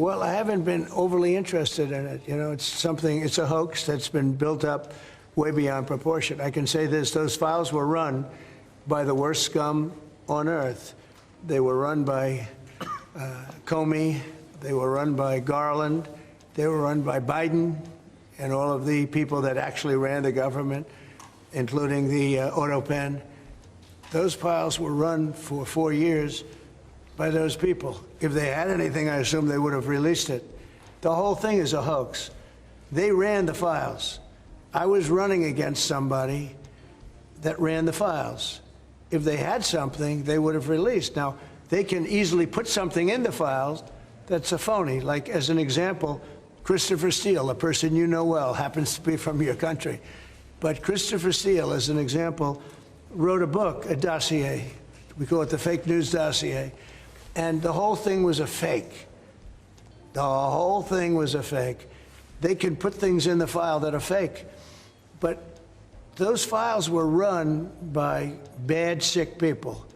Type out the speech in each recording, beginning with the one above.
Well, I haven't been overly interested in it. You know, it's a hoax that's been built up way beyond proportion. I can say this, those files were run by the worst scum on earth. They were run by Comey, they were run by Garland, they were run by Biden and all of the people that actually ran the government, including the auto pen. Those files were run for 4 years by those people. If they had anything, I assume they would have released it. The whole thing is a hoax. They ran the files. I was running against somebody that ran the files. If they had something, they would have released. Now, they can easily put something in the files that's a phony. Like, as an example, Christopher Steele, a person you know well, happens to be from your country. But Christopher Steele, as an example, wrote a book, a dossier. We call it the fake news dossier. And the whole thing was a fake. The whole thing was a fake. They can put things in the file that are fake. But those files were run by bad, sick people.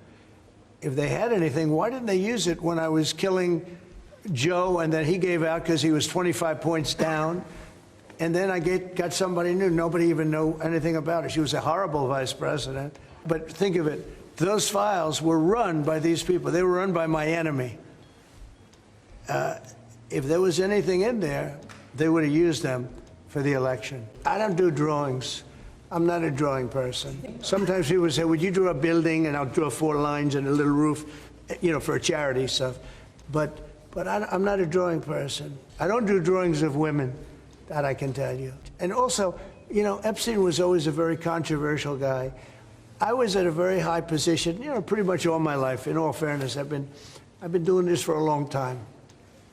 If they had anything, why didn't they use it when I was killing Joe and then he gave out because he was 25 points down? And then I got somebody new. Nobody even knew anything about it. She was a horrible vice president. But think of it. Those files were run by these people. They were run by my enemy. If there was anything in there, they would have used them for the election. I don't do drawings. I'm not a drawing person. Sometimes people say, would you draw a building? And I'll draw 4 lines and a little roof, you know, for a charity stuff. But I'm not a drawing person. I don't do drawings of women, that I can tell you. And also, you know, Epstein was always a very controversial guy. I was at a very high position, you know, pretty much all my life. In all fairness, I've been doing this for a long time.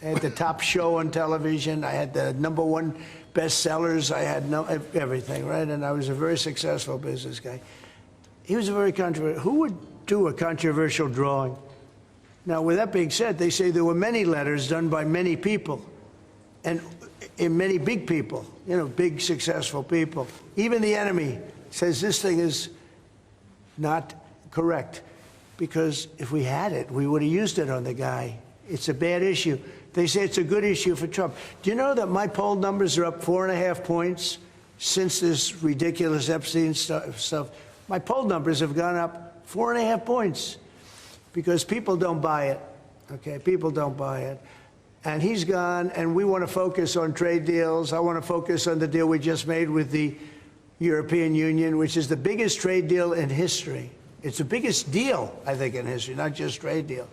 I had the top show on television. I had the #1 bestsellers. I had everything, right? And I was a very successful business guy. He was a very controversial. Who would do a controversial drawing? Now, with that being said, they say there were many letters done by many people, and many big people, you know, big successful people. Even the enemy says this thing is not correct, because if we had it, we would have used it on the guy. It's a bad issue. They say it's a good issue for Trump. Do you know that my poll numbers are up 4.5 points since this ridiculous Epstein stuff? My poll numbers have gone up 4.5 points because people don't buy it, okay? People don't buy it. And he's gone, and we want to focus on trade deals. I want to focus on the deal we just made with the European Union, which is the biggest trade deal in history. It's the biggest deal, I think, in history, not just trade deal.